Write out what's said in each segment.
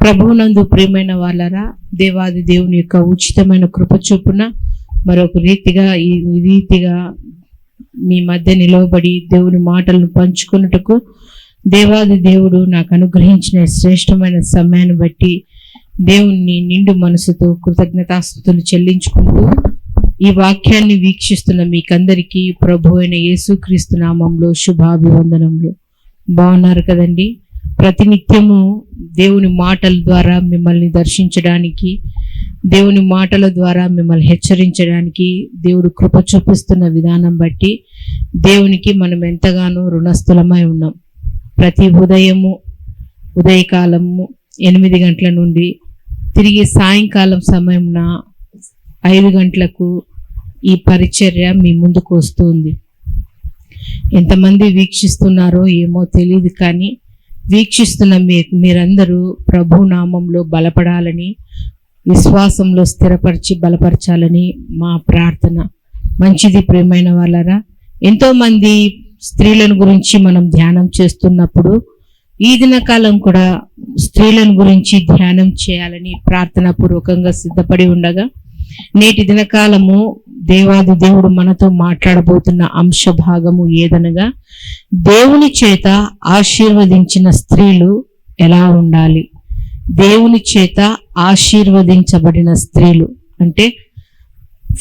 ప్రభువునందు ప్రియమైన వాళ్ళరా, దేవాది దేవుని యొక్క ఉచితమైన కృప చొప్పున మరొక రీతిగా మీ మధ్య నిలవబడి దేవుని మాటలను పంచుకున్నట్టుకు దేవాది దేవుడు నాకు అనుగ్రహించిన శ్రేష్టమైన సమయాన్ని బట్టి దేవుణ్ణి నిండు మనసుతో కృతజ్ఞతాస్తుతులు చెల్లించుకుంటూ ఈ వాక్యాన్ని వీక్షిస్తున్న మీకందరికీ ప్రభు అయిన యేసుక్రీస్తు నామంలో శుభాభివందనములు. బాగున్నారు కదండి? ప్రతినిత్యము దేవుని మాటల ద్వారా మిమ్మల్ని దర్శించడానికి, దేవుని మాటల ద్వారా మిమ్మల్ని హెచ్చరించడానికి దేవుడు కృప చూపిస్తున్న విధానం బట్టి దేవునికి మనం ఎంతగానో రుణస్థులమై ఉన్నాం. ప్రతి ఉదయకాలము 8 గంటల నుండి తిరిగి సాయంకాలం సమయంన 5 గంటలకు ఈ పరిచర్య మీ ముందుకు వస్తుంది. ఎంతమంది వీక్షిస్తున్నారో ఏమో తెలియదు, కానీ వీక్షిస్తున్న మీరందరూ ప్రభు నామంలో బలపడాలని, విశ్వాసంలో స్థిరపరిచి బలపరచాలని మా ప్రార్థన. మంచిది ప్రియమైన వాళ్ళరా, ఎంతోమంది స్త్రీలను గురించి మనం ధ్యానం చేస్తున్నప్పుడు ఈ దినకాలం కూడా స్త్రీలను గురించి ధ్యానం చేయాలని ప్రార్థనా పూర్వకంగా సిద్ధపడి ఉండగా, నేటి దినకాలము దేవాది దేవుడు మనతో మాట్లాడబోతున్న అంశ భాగము ఏదనగా, దేవుని చేత ఆశీర్వదించిన స్త్రీలు ఎలా ఉండాలి. దేవుని చేత ఆశీర్వదించబడిన స్త్రీలు అంటే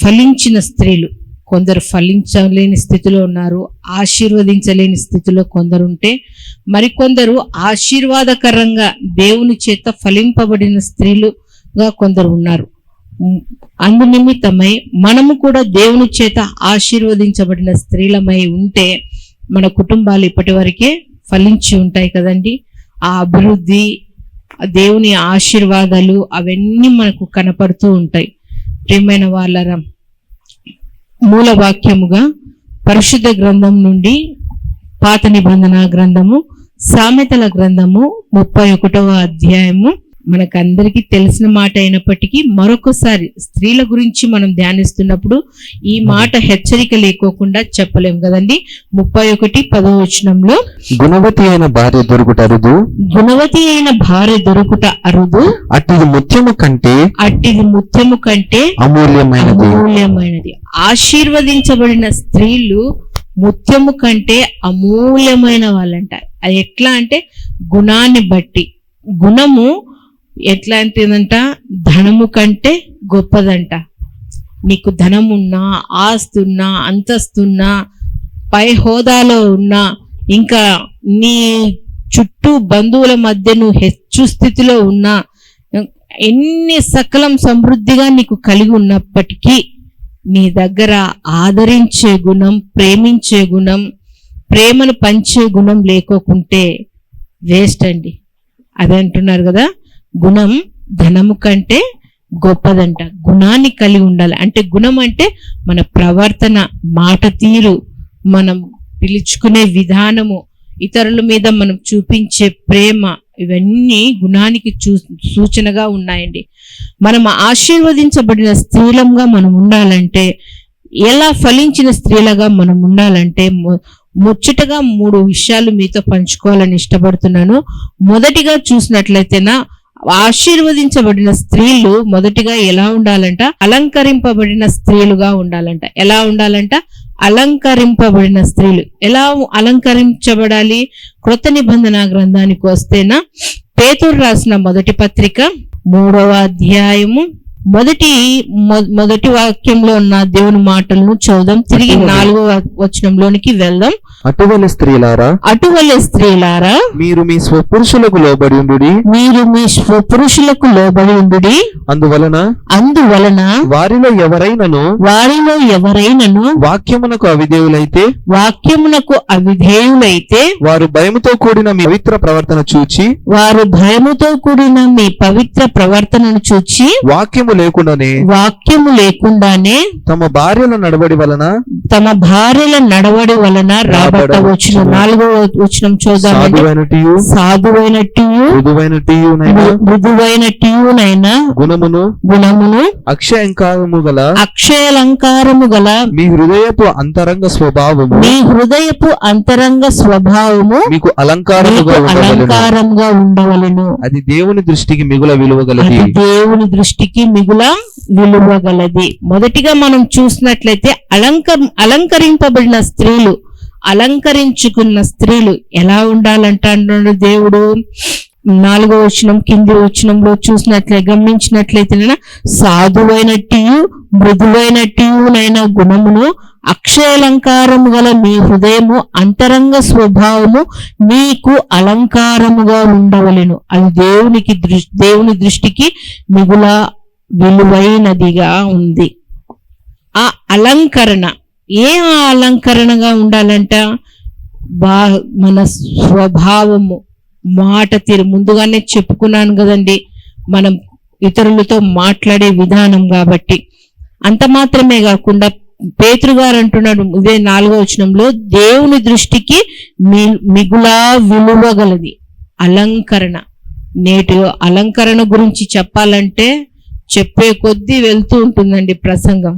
ఫలించిన స్త్రీలు. కొందరు ఫలించలేని స్థితిలో ఉన్నారు, ఆశీర్వదించలేని స్థితిలో కొందరుంటే, మరికొందరు ఆశీర్వాదకరంగా దేవుని చేత ఫలింపబడిన స్త్రీలుగా కొందరు ఉన్నారు. అందు నిమిత్తమై మనము కూడా దేవుని చేత ఆశీర్వదించబడిన స్త్రీలమై ఉంటే మన కుటుంబాలు ఇప్పటి వరకే ఫలించి ఉంటాయి కదండి. ఆ అభివృద్ధి, దేవుని ఆశీర్వాదాలు అవన్నీ మనకు కనపడుతూ ఉంటాయి. ప్రియమైన వాళ్ళరా, మూల వాక్యముగా పరిశుద్ధ గ్రంథం నుండి పాత నిబంధన గ్రంథము సామెతల గ్రంథము 31వ అధ్యాయము మనకందరికీ తెలిసిన మాట అయినప్పటికీ మరొకసారి స్త్రీల గురించి మనం ధ్యానిస్తున్నప్పుడు ఈ మాట హెచ్చరిక లేకోకుండా చెప్పలేం కదండి. 31:10 గుణవతి అయిన భార్య దొరుకుట అరుదు, గుణవతి అయిన భార్య దొరుకుట అరుదు, అట్టిది ముత్యము కంటే అమూల్యమైనది. ఆశీర్వదించబడిన స్త్రీలు ముత్యము కంటే అమూల్యమైన వాళ్ళంట. అది ఎట్లా అంటే గుణాన్ని బట్టి. గుణము ఎట్లాంటిదంట? ధనము కంటే గొప్పదంట. నీకు ధనమున్నా, ఆస్తున్నా, అంతస్తున్నా, పై హోదాలో ఉన్నా, ఇంకా నీ చుట్టూ బంధువుల మధ్య నువ్వు హెచ్చు స్థితిలో ఉన్నా, ఎన్ని సకలం సమృద్ధిగా నీకు కలిగి ఉన్నప్పటికీ నీ దగ్గర ఆదరించే గుణం, ప్రేమించే గుణం, ప్రేమను పంచే గుణం లేకోకుంటే వేస్ట్ అండి. అదే అంటున్నారు కదా, గుణం ధనము కంటే గొప్పదంట. గుణాన్ని కలిగి ఉండాలి. అంటే గుణం అంటే మన ప్రవర్తన, మాట తీరు, మనం పిలుచుకునే విధానము, ఇతరుల మీద మనం చూపించే ప్రేమ, ఇవన్నీ గుణానికి సూచనగా ఉన్నాయండి. మనం ఆశీర్వదించబడిన స్త్రీలంగా మనం ఉండాలంటే, ఎలా ఫలించిన స్త్రీలుగా మనం ఉండాలంటే ముచ్చటగా 3 విషయాలు మీతో పంచుకోవాలని ఇష్టపడుతున్నాను. మొదటిగా చూసినట్లయితేనా, ఆశీర్వదించబడిన స్త్రీలు మొదటిగా ఎలా ఉండాలంట? అలంకరింపబడిన స్త్రీలుగా ఉండాలంట. ఎలా ఉండాలంట? అలంకరింపబడిన స్త్రీలు. ఎలా అలంకరించబడాలి? క్రొత్త నిబంధన గ్రంథానికి వస్తేనా, పేతురు రాసిన మొదటి పత్రిక 3వ అధ్యాయము మొదటి వాక్యంలో ఉన్న దేవుని మాటలను చదువుదాం. తిరిగి 4వ వచనంలోనికి వెళ్దాం. అటువలే స్త్రీలారా మీరు మీ స్వపురుషులకు లోబడి ఉండుడి. అందువలన వారిలో ఎవరైనను వాక్యమునకు అవిధేయులైతే వారు భయముతో కూడిన మీ పవిత్ర ప్రవర్తనను చూచి వాక్యము వాక్యము లేకుండానే తమ భార్యల నడవడి వలన రాబట్టవచ్చును. 4వ వచనం చూద్దామండి. సాధువైనట్టియు మృదువైనట్టియునైన గుణమును అక్షయాలంకారము గల మీ హృదయపు అంతరంగ స్వభావము మీకు అలంకారముగా ఉండవలెను. అది దేవుని దృష్టికి మిగుల విలువగలది. మొదటిగా మనం చూసినట్లయితే అలంకరింపబడిన స్త్రీలు, అలంకరించుకున్న స్త్రీలు ఎలా ఉండాలంటాడు దేవుడు. 4వ వచనం కింది వచనంలో గమనించినట్లయితే సాధువైనట్టియు మృదువైనట్టియునైన గుణమును అక్షయాలంకారము గల మీ హృదయము అంతరంగ స్వభావము మీకు అలంకారముగా ఉండవలెను. అది దేవుని దృష్టికి మిగుల విలువైనదిగా ఉంది. ఆ అలంకరణ అలంకరణగా ఉండాలంట? మన స్వభావము, మాట తీరు. ముందుగానే చెప్పుకున్నాను కదండి, మనం ఇతరులతో మాట్లాడే విధానం. కాబట్టి అంత మాత్రమే కాకుండా పేతురు గారు అంటున్నాడు ఇదే 4వ వచనంలో, దేవుని దృష్టికి మిగులా విలువగలది అలంకరణ. నేటి అలంకరణ గురించి చెప్పాలంటే చెప్పే కొద్దీ వెళ్తూ ఉంటుందండి ప్రసంగం.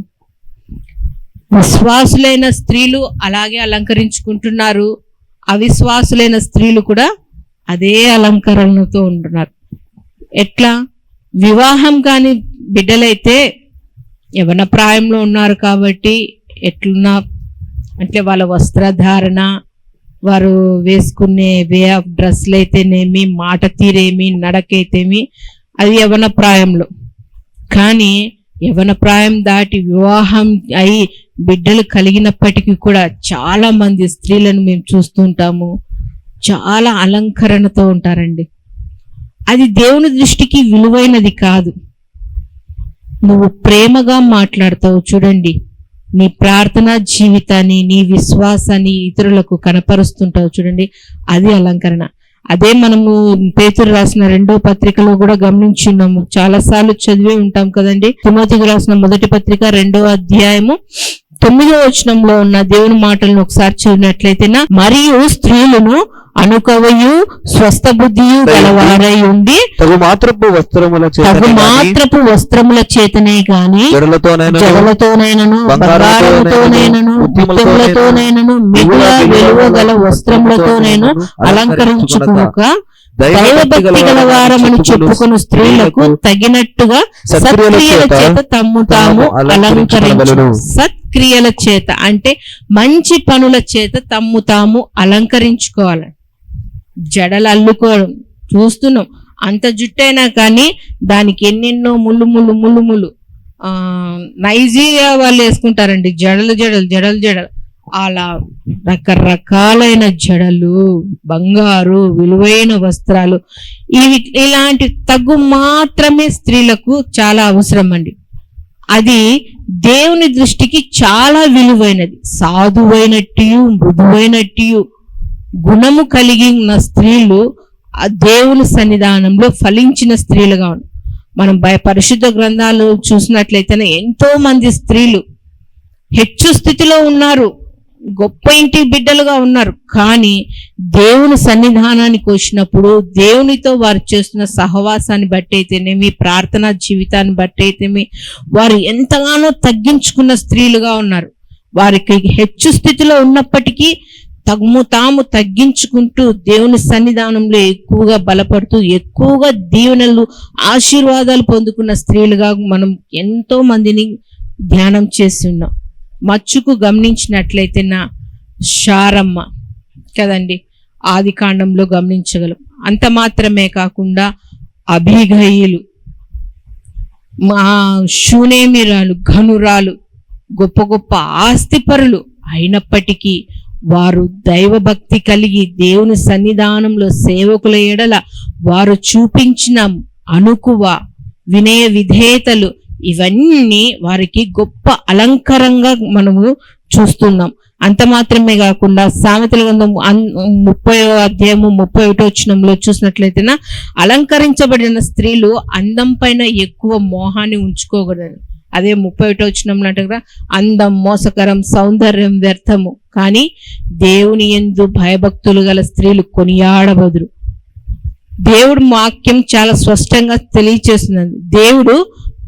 విశ్వాసులైన స్త్రీలు అలాగే అలంకరించుకుంటున్నారు, అవిశ్వాసులైన స్త్రీలు కూడా అదే అలంకరణతో ఉంటున్నారు. ఎట్లా? వివాహం కాని బిడ్డలైతే యవ్వన ప్రాయంలో ఉన్నారు కాబట్టి ఎట్లున్నా అంటే వాళ్ళ వస్త్రధారణ, వారు వేసుకునే వే ఆఫ్ డ్రెస్లు అయితేనేమి, మాట తీరేమి, నడకైతేమి, అది యవ్వన ప్రాయంలో. కానీ యవ్వన ప్రాయం దాటి వివాహం అయి బిడ్డలు కలిగినప్పటికీ కూడా చాలా మంది స్త్రీలను మేము చూస్తుంటాము, చాలా అలంకరణతో ఉంటారండి. అది దేవుని దృష్టికి విలువైనది కాదు. నువ్వు ప్రేమగా మాట్లాడతావు చూడండి, నీ ప్రార్థనా జీవితాన్ని, నీ విశ్వాసాన్ని ఇతరులకు కనపరుస్తుంటావు చూడండి, అది అలంకరణ. అదే మనము పేతురు రాసిన 2వ పత్రికలో కూడా గమనించున్నాము, చాలాసార్లు చదివే ఉంటాం కదండి. తిమోతికి రాసిన 1వ పత్రిక 2వ అధ్యాయము 9వ వచనంలో ఉన్న దేవుని మాటలను ఒకసారి చదివినట్లయితే, మరియు స్త్రీలను అనుకవయు స్వస్థ బుద్ధియు గలవారై ఉండి తగు మాత్రపు వస్త్రముల చేతనే గాని జడలతోనైనను బంగారముతోనైనను ముత్యములతోనైనను మిగుల విలువ గల వస్త్రములతోనైనా అలంకరించుకోక దైవభక్తి గల వారమని చెప్పుకుని స్త్రీలకు తగినట్టుగా సత్క్రియల చేత తమ్ము తాము అలంకరించు. సత్క్రియల చేత అంటే మంచి పనుల చేత తమ్ము తాము అలంకరించుకోవాలి. జడలు అల్లుకోవడం చూస్తున్నాం, అంత జుట్టైనా కానీ దానికి ఎన్నెన్నో ముళ్ళు నైజీరియా వాళ్ళు వేసుకుంటారండి జడలు. అలా రకరకాలైన జడలు, బంగారు, విలువైన వస్త్రాలు, ఇలాంటి తగ్గు మాత్రమే స్త్రీలకు చాలా అవసరం అండి. అది దేవుని దృష్టికి చాలా విలువైనది. సాధువైనట్టు మృదువైనట్టు గుణము కలిగిన స్త్రీలు ఆ దేవుని సన్నిధానంలో ఫలించిన స్త్రీలుగా ఉన్నారు. మనం పరిశుద్ధ గ్రంథాలు చూసినట్లయితేనే ఎంతో మంది స్త్రీలు హెచ్చు స్థితిలో ఉన్నారు, గొప్ప ఇంటి బిడ్డలుగా ఉన్నారు. కానీ దేవుని సన్నిధానానికి వచ్చినప్పుడు దేవునితో వారు చేస్తున్న సహవాసాన్ని బట్టి అయితేనేమి, ప్రార్థనా జీవితాన్ని బట్టి అయితేమి, వారు ఎంతగానో తగ్గించుకున్న స్త్రీలుగా ఉన్నారు. వారికి హెచ్చు స్థితిలో ఉన్నప్పటికీ తాము తగ్గించుకుంటూ దేవుని సన్నిధానంలో ఎక్కువగా బలపడుతూ ఎక్కువగా దీవెనలు, ఆశీర్వాదాలు పొందుకున్న స్త్రీలుగా మనం ఎంతో మందిని ధ్యానం చేస్తున్నాం. మచ్చుకు గమనించినట్లయితే శారమ్మ కదండి, ఆది కాండంలో గమనించగలం. అంత మాత్రమే కాకుండా అబీగయీలు, మా షూనేమిరాలు, ఘనురాలు, గొప్ప గొప్ప ఆస్తిపరులు అయినప్పటికీ వారు దైవభక్తి కలిగి దేవుని సన్నిధానంలో సేవకుల ఎడల వారు చూపించిన అనుకువ, వినయ విధేయతలు, ఇవన్నీ వారికి గొప్ప అలంకరంగా మనము చూస్తున్నాం. అంత మాత్రమే కాకుండా సామెతల గ్రంథం 30వ అధ్యాయము 31వ వచనంలో చూసినట్లయితేనా అలంకరించబడిన స్త్రీలు అందం పైన ఎక్కువ మోహాన్ని ఉంచుకోకూడదు. అదే 31వ వచనంలో అంటే కదా, అందం మోసకరం, సౌందర్యం వ్యర్థము, కానీ దేవుని యందు భయభక్తులు గల స్త్రీలు కొనియాడబదురు. దేవుడు వాక్యం చాలా స్పష్టంగా తెలియచేస్తుందండి. దేవుడు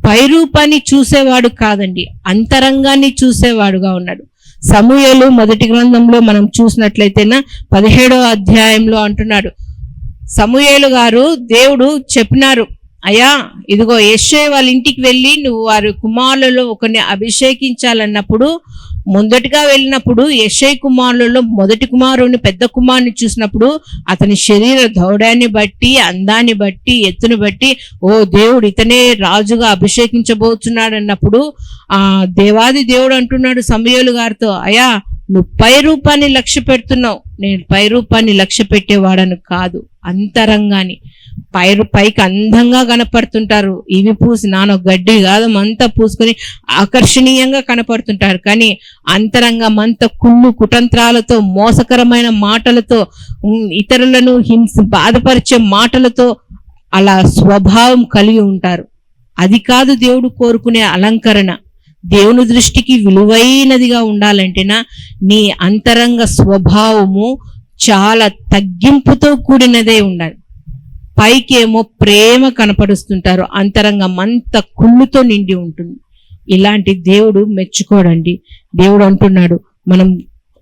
పై రూపాన్ని చూసేవాడు కాదండి, అంతరంగాన్ని చూసేవాడుగా ఉన్నాడు. సమూయేలు మొదటి గ్రంథంలో మనం చూసినట్లయితేనా 17వ అధ్యాయంలో అంటున్నాడు, సమూయేలు గారు దేవుడు చెప్పినారు, అయ్యా ఇదిగో యెష్షయి వాళ్ళ ఇంటికి వెళ్ళి నువ్వు వారి కుమారులలో ఒకరిని అభిషేకించాలన్నప్పుడు మొదటిగా వెళ్ళినప్పుడు యెష్షయి కుమారులలో మొదటి కుమారుని పెద్ద కుమారుని చూసినప్పుడు అతని శరీర దౌఢాన్ని బట్టి, అందాన్ని బట్టి, ఎత్తుని బట్టి ఓ దేవుడు ఇతనే రాజుగా అభిషేకించబోతున్నాడు అన్నప్పుడు దేవాది దేవుడు అంటున్నాడు సమూయేలు గారితో, అయ్యా నువ్వు పై రూపాన్ని లక్ష్య పెడుతున్నావు, నేను పై రూపాన్ని లక్ష్య పెట్టేవాడను కాదు, అంతరంగాని పైకి అందంగా కనపడుతుంటారు, ఇవి పూసి నానో గడ్డి కాదు అంతా పూసుకొని ఆకర్షణీయంగా కనపడుతుంటారు, కానీ అంతరంగం అంతా కుళ్ళు కుతంత్రాలతో, మోసకరమైన మాటలతో, ఇతరులను బాధపరిచే మాటలతో అలా స్వభావం కలిగి ఉంటారు. అది కాదు దేవుడు కోరుకునే అలంకరణ. దేవుని దృష్టికి విలువైనదిగా ఉండాలంటేనా నీ అంతరంగ స్వభావము చాలా తగ్గింపుతో కూడినదే ఉండాలి. పైకేమో ప్రేమ కనపడుస్తుంటారు, అంతరంగం అంత కుళ్ళుతో నిండి ఉంటుంది. ఇలాంటి దేవుడు మెచ్చుకోడండి. దేవుడు అంటున్నాడు మనం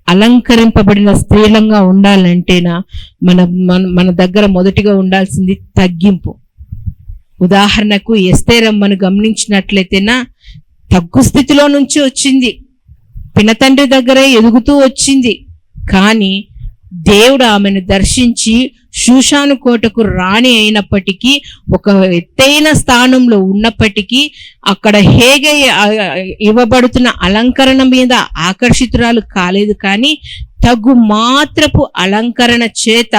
అలంకరింపబడిన స్త్రీలంగా ఉండాలంటేనా మన దగ్గర మొదటిగా ఉండాల్సింది తగ్గింపు. ఉదాహరణకు ఎస్తేరమ్మను గమనించినట్లయితేనా తగ్గు స్థితిలో నుంచి వచ్చింది, పినతండ్రి దగ్గరే ఎదుగుతూ వచ్చింది, కానీ దేవుడు ఆమెను దర్శించి షూషాను కోటకు రాణి అయినప్పటికీ, ఒక ఎత్తైన స్థానంలో ఉన్నప్పటికీ అక్కడ హేగే ఇవ్వబడుతున్న అలంకరణ మీద ఆకర్షితురాలు కాలేదు, కానీ తగు మాత్రపు అలంకరణ చేత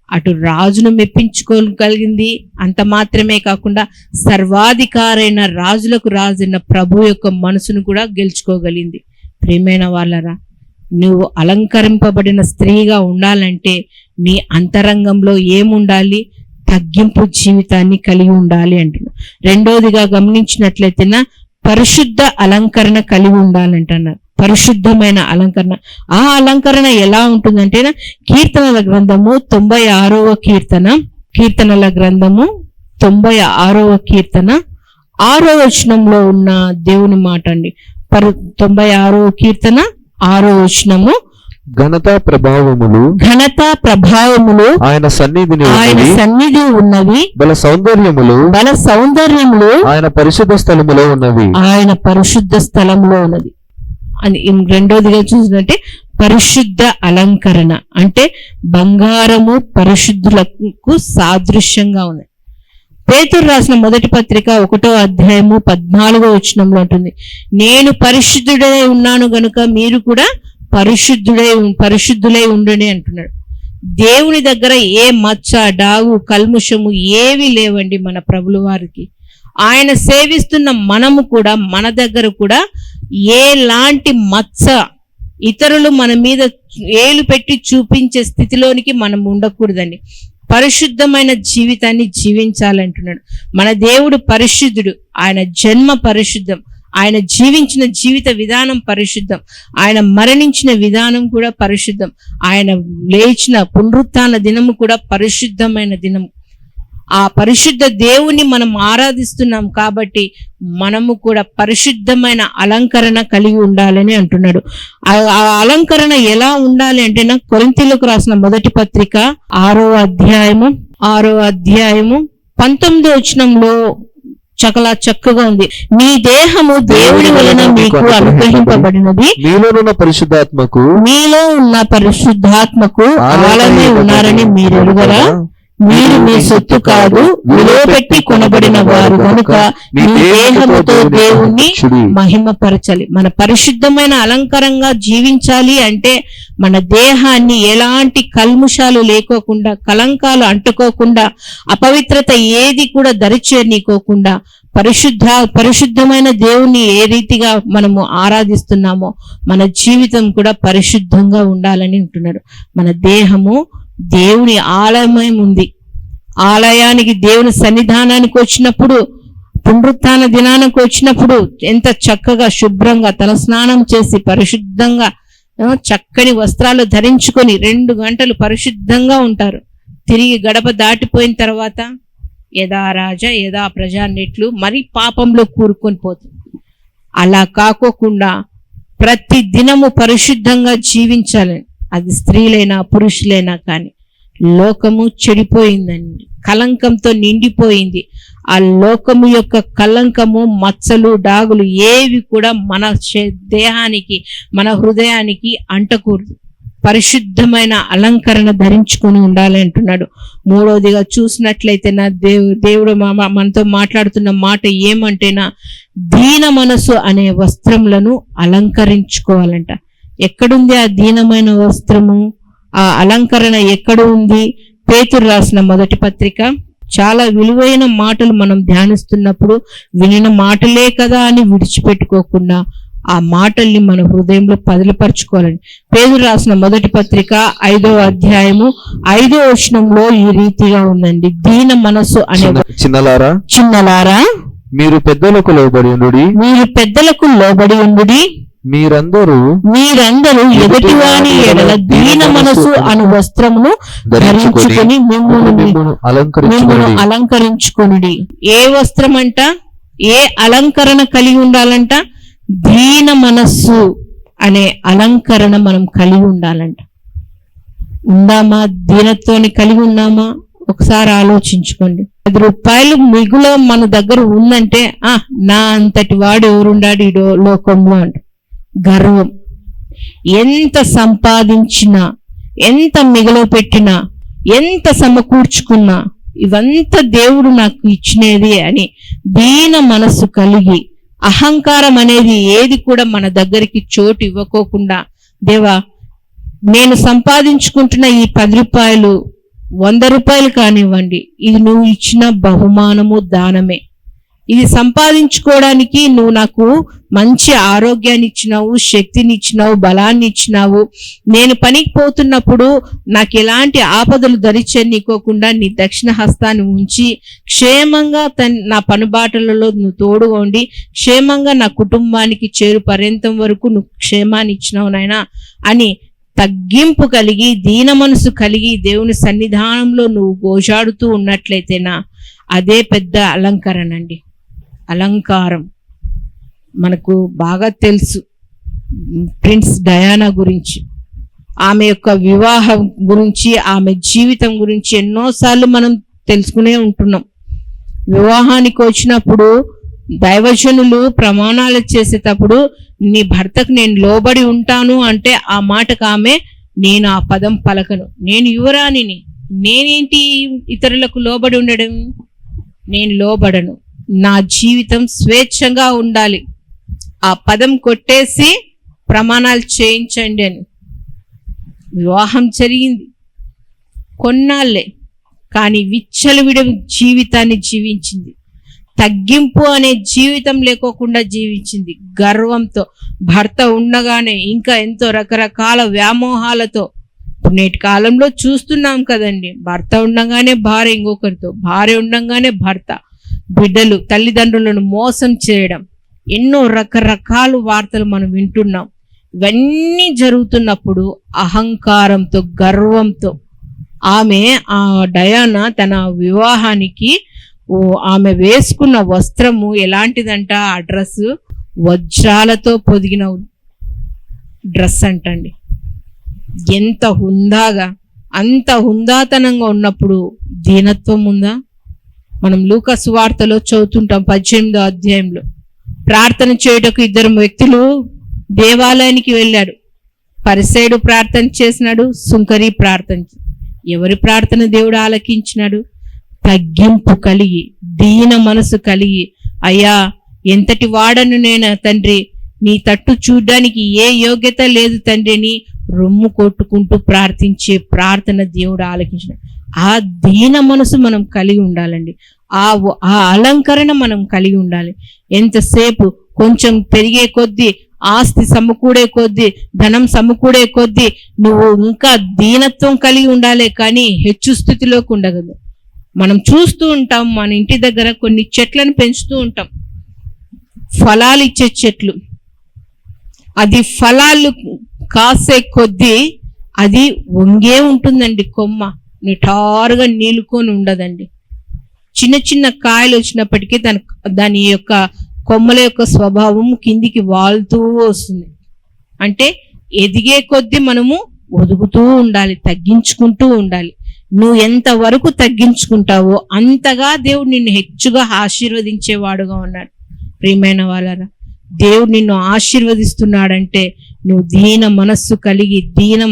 అటు రాజును మెప్పించుకోగలిగింది. అంత మాత్రమే కాకుండా సర్వాధికారైన రాజులకు రాజైన ప్రభు యొక్క మనసును కూడా గెలుచుకోగలిగింది. ప్రియమైన వాళ్ళరా, నువ్వు అలంకరింపబడిన స్త్రీగా ఉండాలంటే నీ అంతరంగంలో ఏముండాలి? తగ్గింపు జీవితాన్ని కలిగి ఉండాలి అంటున్నా. రెండోదిగా గమనించినట్లయితేనా పరిశుద్ధ అలంకరణ కలిగి ఉండాలంటున్నారు. పరిశుద్ధమైన అలంకరణ. ఆ అలంకరణ ఎలా ఉంటుందంటేనా కీర్తనల గ్రంథము 96వ కీర్తన, కీర్తనల గ్రంథము 96వ కీర్తన 6వ వచనంలో ఉన్న దేవుని మాట అండి. 96వ కీర్తన 6వ వచనము, ఘనత ప్రభావములు ఆయన సన్నిధి ఉన్నవి, బల సౌందర్యములు ఆయన పరిశుద్ధ స్థలములో ఉన్నది అని. రెండోదిగా చూసినట్టే పరిశుద్ధ అలంకరణ అంటే బంగారము పరిశుద్ధులకు సాదృశ్యంగా ఉంది. పేతురు రాసిన మొదటి పత్రిక 1వ అధ్యాయము 14వ వచనంలో ఉంటుంది, నేను పరిశుద్ధుడై ఉన్నాను గనుక మీరు కూడా పరిశుద్ధులై ఉండండి అంటున్నాడు. దేవుని దగ్గర ఏ మచ్చ, డాగు, కల్ముషము ఏవి లేవండి మన ప్రభుల వారికి. ఆయన సేవిస్తున్న మనము కూడా మన దగ్గర కూడా ఏలాంటి మచ్చ, ఇతరులు మన మీద ఏలు పెట్టి చూపించే స్థితిలోనికి మనం ఉండకూడదండి. పరిశుద్ధమైన జీవితాన్ని జీవించాలంటున్నాడు. మన దేవుడు పరిశుద్ధుడు, ఆయన జన్మ పరిశుద్ధం, ఆయన జీవించిన జీవిత విధానం పరిశుద్ధం, ఆయన మరణించిన విధానం కూడా పరిశుద్ధం, ఆయన లేచిన పునరుత్థాన దినము కూడా పరిశుద్ధమైన దినము. ఆ పరిశుద్ధ దేవుని మనం ఆరాధిస్తున్నాం కాబట్టి మనము కూడా పరిశుద్ధమైన అలంకరణ కలిగి ఉండాలని అంటున్నాడు. ఆ అలంకరణ ఎలా ఉండాలి అంటే కొరింథీయులకు రాసిన మొదటి పత్రిక 6వ అధ్యాయము 19వ వచనంలో చాలా చక్కగా ఉంది. మీ దేహము దేవుని వలన మీకు అనుగ్రహింపబడినది, మీలో ఉన్న పరిశుద్ధాత్మకు ఆలయమై ఉన్నారని మీరు ఎరుగరా? మీరు మీ సొత్తు కాదు, విలువ పెట్టి కొనబడిన వారు కనుక మీ దేహముతో దేవుణ్ణి మహిమపరచాలి. మన పరిశుద్ధమైన అలంకారంగా జీవించాలి అంటే మన దేహాన్ని ఎలాంటి కల్ముషాలు లేకోకుండా, కలంకాలు అంటుకోకుండా, అపవిత్రత ఏది కూడా దరిచేరనీకోకుండా పరిశుద్ధమైన దేవుణ్ణి ఏ రీతిగా మనము ఆరాధిస్తున్నామో మన జీవితం కూడా పరిశుద్ధంగా ఉండాలని ఉంటున్నాడు. మన దేహము దేవుని ఆలయమై ఉంది. ఆలయానికి దేవుని సన్నిధానానికి వచ్చినప్పుడు, పునరుత్థాన దినానికి వచ్చినప్పుడు ఎంత చక్కగా శుభ్రంగా తలస్నానం చేసి పరిశుద్ధంగా చక్కని వస్త్రాలు ధరించుకొని 2 గంటలు పరిశుద్ధంగా ఉంటారు. తిరిగి గడప దాటిపోయిన తర్వాత యథా రాజా యథా ప్రజా అన్నట్లు మరి పాపంలో కూరుకొని పోతుంది. అలా కాకోకుండా ప్రతి దినము పరిశుద్ధంగా జీవించాలని. అది స్త్రీలైనా పురుషులైనా కానీ. లోకము చెడిపోయిందండి, కలంకంతో నిండిపోయింది. ఆ లోకము యొక్క కలంకము, మచ్చలు, డాగులు ఏవి కూడా మన దేహానికి, మన హృదయానికి అంటకూడదు. పరిశుద్ధమైన అలంకరణ ధరించుకొని ఉండాలి అంటున్నాడు. 3వదిగా చూసినట్లయితే నా దేవుడు మనతో మాట్లాడుతున్న మాట ఏమంటేనా, దీన మనసు అనే వస్త్రములను అలంకరించుకోవాలంట. ఎక్కడుంది ఆ దీనమైన వస్త్రము, ఆ అలంకరణ ఎక్కడ ఉంది? పేతురు రాసిన మొదటి పత్రిక. చాలా విలువైన మాటలు మనం ధ్యానిస్తున్నప్పుడు వినిన మాటలే కదా అని విడిచిపెట్టుకోకుండా ఆ మాటల్ని మన హృదయంలో పదిలపరచుకోవాలండి. పేతురు రాసిన మొదటి పత్రిక 5వ అధ్యాయము 5వ వచనంలో ఈ రీతిగా ఉందండి. దీన మనసు అనే చిన్నలారా మీరు పెద్దలకు లోబడి ఉండుడి. మీరందరూ ఎదుటివాని ఎడల దీన మనసు అను వస్త్రమును ధరించుకొని మిమ్మును అలంకరించుకొనుడి. ఏ వస్త్రం అంట, ఏ అలంకరణ కలిగి ఉండాలంట? దీన మనస్సు అనే అలంకరణ మనం కలిగి ఉండాలంట. ఉందామా? దీనత్వాన్ని కలిగి ఉన్నామా? ఒకసారి ఆలోచించుకోండి. 10 రూపాయలు మిగులు మన దగ్గర ఉందంటే నా అంతటి వాడు ఎవరుండాడు ఈ లోకంలో అంట. గర్వం. ఎంత సంపాదించినా, ఎంత మిగులు పెట్టినా, ఎంత సమకూర్చుకున్నా ఇవంతా దేవుడు నాకు ఇచ్చినది అని దీన మనస్సు కలిగి, అహంకారం అనేది ఏది కూడా మన దగ్గరికి చోటు ఇవ్వకోకుండా, దేవా నేను సంపాదించుకుంటున్న ఈ 10 రూపాయలు 100 రూపాయలు కానివ్వండి, ఇది నువ్వు ఇచ్చిన బహుమానము, దానమే. ఇది సంపాదించుకోవడానికి నువ్వు నాకు మంచి ఆరోగ్యాన్ని ఇచ్చినావు, శక్తిని ఇచ్చినావు, బలాన్ని ఇచ్చినావు. నేను పనికి పోతున్నప్పుడు నాకు ఎలాంటి ఆపదలు దరిచేయనీకోకుండా నీ దక్షిణ హస్తాన్ని ఉంచి క్షేమంగా నా పనుబాటలలో నువ్వు తోడుగా ఉండి క్షేమంగా నా కుటుంబానికి చేరు పర్యంతం వరకు నువ్వు క్షేమాన్ని ఇచ్చినావు నాయనా అని తగ్గింపు కలిగి, దీన మనసు కలిగి దేవుని సన్నిధానంలో నువ్వు గోజాడుతూ ఉన్నట్లయితేనా అదే పెద్ద అలంకరణ అండి. అలంకారం మనకు బాగా తెలుసు. ప్రిన్స్ డయానా గురించి, ఆమె యొక్క వివాహం గురించి, ఆమె జీవితం గురించి ఎన్నోసార్లు మనం తెలుసుకునే ఉంటున్నాం. వివాహానికి వచ్చినప్పుడు దైవజనులు ప్రమాణాలు చేసేటప్పుడు నీ భర్తకు నేను లోబడి ఉంటాను అంటే ఆ మాటకు ఆమె నేను ఆ పదం పలకను, నేను యువరాణిని, నేనేంటి ఇతరులకు లోబడి ఉండడం, నేను లోబడను, నా జీవితం స్వేచ్ఛగా ఉండాలి, ఆ పదం కొట్టేసి ప్రమాణాలు చేయించండి అని. వివాహం జరిగింది కొన్నాళ్ళే, కానీ విచ్చలవిడ జీవితాన్ని జీవించింది. తగ్గింపు అనే జీవితం లేకోకుండా జీవించింది. గర్వంతో, భర్త ఉండగానే ఇంకా ఎంతో రకరకాల వ్యామోహాలతో. నేటి కాలంలో చూస్తున్నాం కదండి, భర్త ఉండగానే భార్య ఇంకొకరితో, భార్య ఉండగానే భర్త, బిడ్డలు తల్లిదండ్రులను మోసం చేయడం, ఎన్నో రకరకాల వార్తలు మనం వింటున్నాం. ఇవన్నీ జరుగుతున్నప్పుడు అహంకారంతో, గర్వంతో ఆమె ఆ డయానా తన వివాహానికి ఆమె వేసుకున్న వస్త్రము ఎలాంటిదంట, ఆ డ్రెస్ వజ్రాలతో పొదిగిన డ్రెస్ అంటండి. ఎంత హుందాగా, అంత హుందాతనంగా ఉన్నప్పుడు దీనత్వం ఉందా? మనం లూకా సువార్తలో చదువుతుంటాం 18వ అధ్యాయంలో. ప్రార్థన చేయుటకు 2 వ్యక్తులు దేవాలయానికి వెళ్ళాడు. పరిసయుడు ప్రార్థన చేసినాడు, సుంకరి ప్రార్థన. ఎవరి ప్రార్థన దేవుడు ఆలకించినాడు? తగ్గింపు కలిగి, దీన మనసు కలిగి, అయ్యా ఎంతటి వాడను నేను తండ్రి, నీ తట్టు చూడ్డానికి ఏ యోగ్యత లేదు తండ్రిని రొమ్ము కొట్టుకుంటూ ప్రార్థించే ప్రార్థన దేవుడు ఆలకించినాడు. ఆ దీన మనసు మనం కలిగి ఉండాలండి. ఆ అలంకరణ మనం కలిగి ఉండాలి. ఎంతసేపు కొంచెం పెరిగే కొద్దీ, ఆస్తి సమకూడే కొద్దీ, ధనం సమకూడే కొద్దీ నువ్వు ఇంకా దీనత్వం కలిగి ఉండాలి, కానీ హెచ్చు స్థితిలోకి ఉండగలదు. మనం చూస్తూ ఉంటాం, మన ఇంటి దగ్గర కొన్ని చెట్లను పెంచుతూ ఉంటాం, ఫలాలు ఇచ్చే చెట్లు. అది ఫలాలు కాసే కొద్దీ అది వంగే ఉంటుందండి, కొమ్మ నిటారుగా నీలుకొని ఉండదండి. చిన్న చిన్న కాయలు వచ్చినప్పటికీ దాని యొక్క కొమ్మల యొక్క స్వభావం కిందికి వాలుతూ వస్తుంది. అంటే ఎదిగే కొద్దీ మనము ఒదుగుతూ ఉండాలి, తగ్గించుకుంటూ ఉండాలి. నువ్వు ఎంతవరకు తగ్గించుకుంటావో అంతగా దేవుడు నిన్ను హెచ్చుగా ఆశీర్వదించేవాడుగా ఉన్నాడు. ప్రియమైన వాళ్ళరా, దేవుడు నిన్ను ఆశీర్వదిస్తున్నాడంటే నువ్వు దీన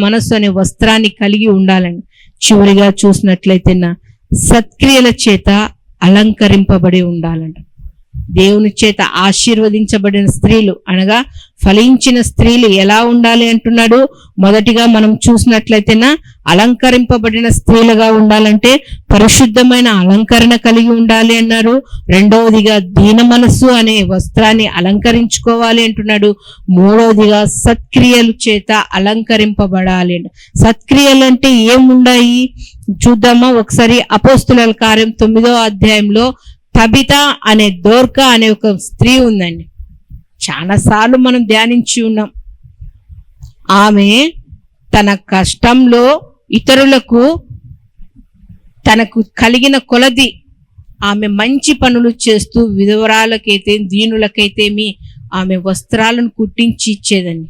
మనస్సు అనే వస్త్రాన్ని కలిగి ఉండాలని. చివరిగా చూసినట్లయితే సత్క్రియల చేత అలంకరింపబడి ఉండాలంట. దేవుని చేత ఆశీర్వదించబడిన స్త్రీలు అనగా ఫలించిన స్త్రీలు ఎలా ఉండాలి అంటున్నాడు. మొదటిగా మనం చూసినట్లయితే అలంకరింపబడిన స్త్రీలుగా ఉండాలంటే పరిశుద్ధమైన అలంకరణ కలిగి ఉండాలి అన్నారు. రెండవదిగా దీన మనస్సు అనే వస్త్రాన్ని అలంకరించుకోవాలి అంటున్నాడు. మూడవదిగా సత్క్రియలు చేత అలంకరింపబడాలి. సత్క్రియలు అంటే ఏముండాయి చూద్దామా ఒకసారి. అపోస్తుల కార్యం 9వ అధ్యాయంలో తబిత అనే దోర్కా అనే ఒక స్త్రీ ఉందండి. చాలాసార్లు మనం ధ్యానించి ఉన్నాం. ఆమె తన కష్టంలో ఇతరులకు తనకు కలిగిన కొలది ఆమె మంచి పనులు చేస్తూ విధవరాలకైతే దీనులకైతేమి ఆమె వస్త్రాలను కుట్టించి ఇచ్చేదండి.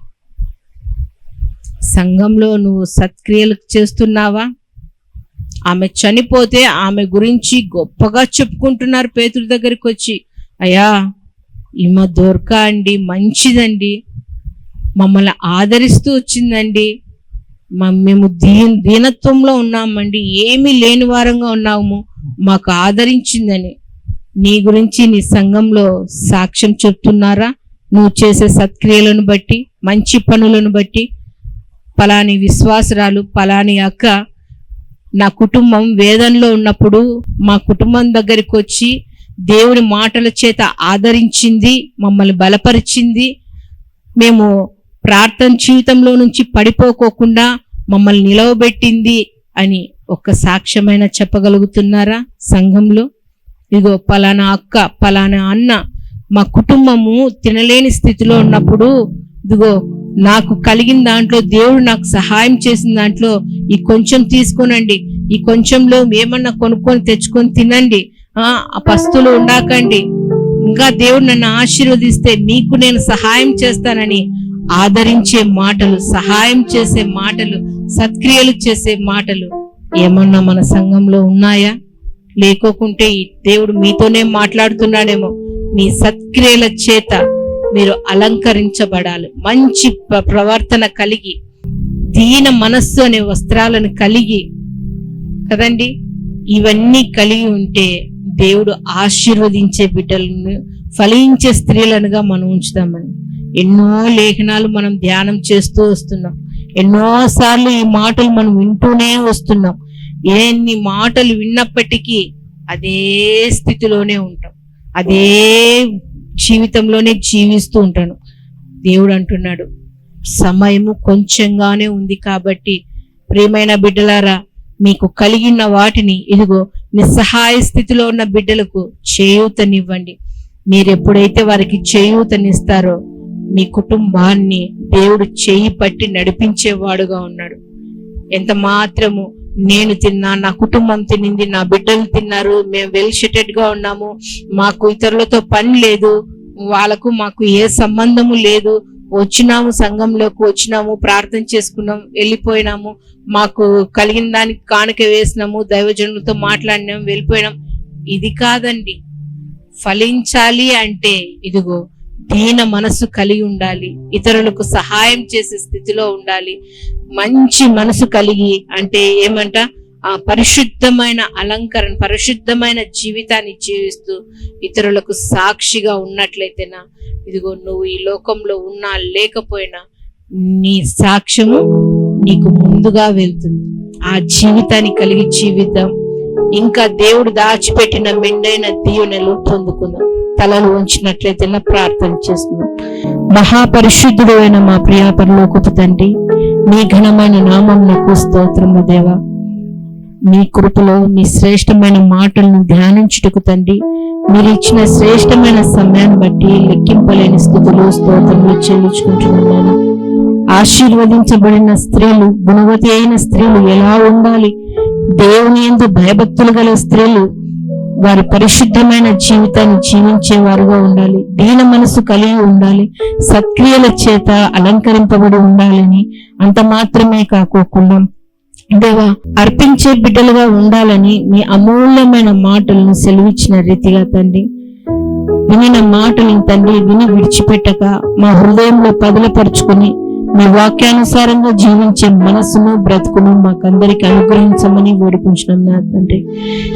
సంఘంలో నువ్వు సత్క్రియలు చేస్తున్నావా? ఆమె చనిపోతే ఆమె గురించి గొప్పగా చెప్పుకుంటున్నారు. పేతురు దగ్గరికి వచ్చి, అయ్యా ఈమె దొరక అండి, మంచిదండి, మమ్మల్ని ఆదరిస్తూ వచ్చిందండి, మేము దీనత్వంలో ఉన్నామండి, ఏమీ లేని వారంగా ఉన్నాము, మాకు ఆదరించిందని నీ గురించి నీ సంఘంలో సాక్ష్యం చెప్తున్నారా? నువ్వు చేసే సత్క్రియలను బట్టి, మంచి పనులను బట్టి, పలాని విశ్వాసరాలు, పలాని అక్క నా కుటుంబం వేదనలో ఉన్నప్పుడు మా కుటుంబం దగ్గరికి వచ్చి దేవుని మాటల చేత ఆదరించింది, మమ్మల్ని బలపరిచింది, మేము ప్రార్థన జీవితంలో నుంచి పడిపోకోకుండా మమ్మల్ని నిలవబెట్టింది అని ఒక్క సాక్ష్యమైన చెప్పగలుగుతున్నారా సంఘంలో? ఇదిగో పలానా అక్క, పలానా అన్న మా కుటుంబము తినలేని స్థితిలో ఉన్నప్పుడు ఇదిగో నాకు కలిగిన దాంట్లో దేవుడు నాకు సహాయం చేసిన దాంట్లో ఈ కొంచెం తీసుకోనండి, ఈ కొంచెంలో ఏమన్నా కొనుక్కొని తెచ్చుకొని తినండి, ఆ పస్తులు ఉండాకండి, ఇంకా దేవుడు నన్ను ఆశీర్వదిస్తే మీకు నేను సహాయం చేస్తానని ఆదరించే మాటలు, సహాయం చేసే మాటలు, సత్క్రియలు చేసే మాటలు ఏమన్నా మన సంఘంలో ఉన్నాయా? లేకోకుంటే దేవుడు మీతోనే మాట్లాడుతున్నాడేమో. మీ సత్క్రియల చేత మీరు అలంకరించబడాలి. మంచి ప్రవర్తన కలిగి, దీన మనస్సు అనే వస్త్రాలను కలిగి కదండి, ఇవన్నీ కలిగి ఉంటే దేవుడు ఆశీర్వదించే బిడ్డలను, ఫలించే స్త్రీలనుగా మనం ఉంచుతామండి. ఎన్నో లేఖనాలు మనం ధ్యానం చేస్తూ వస్తున్నాం, ఎన్నోసార్లు ఈ మాటలు మనం వింటూనే వస్తున్నాం. ఎన్ని మాటలు విన్నప్పటికీ అదే స్థితిలోనే ఉంటాం, అదే జీవితంలోనే జీవిస్తూ ఉంటాను. దేవుడు అంటున్నాడు సమయము కొంచెంగానే ఉంది కాబట్టి ప్రియమైన బిడ్డలారా, మీకు కలిగిన వాటిని ఇదిగో నిస్సహాయ స్థితిలో ఉన్న బిడ్డలకు చేయూతనివ్వండి. మీరు ఎప్పుడైతే వారికి చేయూతనిస్తారో మీ కుటుంబాన్ని దేవుడు చేయి పట్టి నడిపించేవాడుగా ఉన్నాడు. ఎంత మాత్రము నేను తిన్నా, నా కుటుంబం తినింది, నా బిడ్డలు తిన్నారు, మేము వెల్ సెటెడ్ గా ఉన్నాము, మాకు ఇతరులతో పని లేదు, వాళ్ళకు మాకు ఏ సంబంధము లేదు, వచ్చినాము సంఘంలోకి వచ్చినాము, ప్రార్థన చేసుకున్నాం, వెళ్ళిపోయినాము, మాకు కలిగిన దానికి కానుక వేసినాము, దైవజనులతో మాట్లాడినాము, వెళ్ళిపోయినాం. ఇది కాదండి. ఫలించాలి అంటే ఇదిగో దీన మనసు కలిగి ఉండాలి, ఇతరులకు సహాయం చేసే స్థితిలో ఉండాలి. మంచి మనసు కలిగి అంటే ఏమంట, ఆ పరిశుద్ధమైన అలంకరణ, పరిశుద్ధమైన జీవితాన్ని జీవిస్తూ ఇతరులకు సాక్షిగా ఉన్నట్లయితేనా ఇదిగో నువ్వు ఈ లోకంలో ఉన్నా లేకపోయినా నీ సాక్ష్యము నీకు ముందుగా వెళ్తుంది. ఆ జీవితాన్ని కలిగి జీవిద్దాం. ఇంకా దేవుడు దాచిపెట్టిన మెండైన దీవెనలు పొందుకుందాం. తలలు ఉంచినట్లయితే ప్రార్థన చేస్తున్నాం. మహాపరిశుద్ధుడు అయిన మా ప్రియ పరలోకపు తండ్రి, మీ ఘనమైన నామమునకు స్తోత్రము దేవా. మీ కృపలో మీ శ్రేష్టమైన మాటలను ధ్యానించుటకు తండ్రి, మీరు ఇచ్చిన శ్రేష్టమైన సమయాన్ని బట్టి లెక్కింపలేని స్థుతులు స్తోత్రములు చెల్లించుకుంటున్నాను. ఆశీర్వదించబడిన స్త్రీలు, గుణవతి అయిన స్త్రీలు ఎలా ఉండాలి? దేవుని యందు భయభక్తులు గల స్త్రీలు వారి పరిశుద్ధమైన జీవితాన్ని జీవించేవారుగా ఉండాలి. దీన మనసు కలిగి ఉండాలి. సత్క్రియల చేత అలంకరింపబడి ఉండాలని, అంత మాత్రమే కాకోకుండా దేవా అర్పించే బిడ్డలుగా ఉండాలని మీ అమూల్యమైన మాటలను సెలవిచ్చిన రీతిగా తండ్రి, వినిన మాటలను తండ్రి విని విడిచిపెట్టక మా హృదయంలో పదిలపరుచుకుని మీ వాక్యానుసారంగా జీవించే మనసును బ్రతుకును మాకందరికి అనుగ్రహించమని వేడుకుంటున్నాను తండ్రి.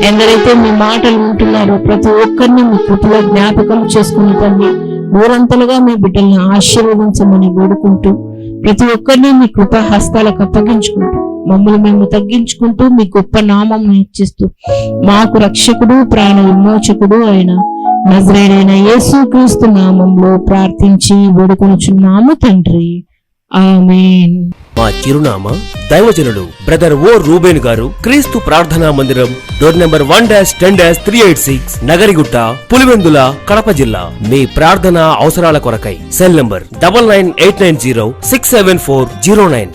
ఎందరైతే మీ మాటలు ఉంటున్నారో ప్రతి ఒక్కరిని మీ కృపలో జ్ఞాపకం చేసుకుని తండ్రి నూరంతలుగా మీ బిడ్డల్ని ఆశీర్వదించమని వేడుకుంటూ, ప్రతి ఒక్కరిని మీ కృపా హస్తాలకు అప్పగించుకుంటూ, మమ్మల్ని మేము తగ్గించుకుంటూ మీ గొప్ప నామం హెచ్చిస్తూ, మాకు రక్షకుడు ప్రాణ విమోచకుడు అయిన నజరేయుడైన యేసుక్రీస్తు నామంలో ప్రార్థించి వేడుకొనుచున్నాము తండ్రి. ఆమేన్. మా చిరునామా దైవజనులు బ్రదర్ ఓ రూబేన్ గారు, క్రీస్తు ప్రార్థనా మందిరం, డోర్ నెంబర్ 1-10-386, నగరిగుట్ట, పులివెందుల, కడప జిల్లా. మీ ప్రార్థనా అవసరాల కొరకై సెల్ నంబర్ 9989067409.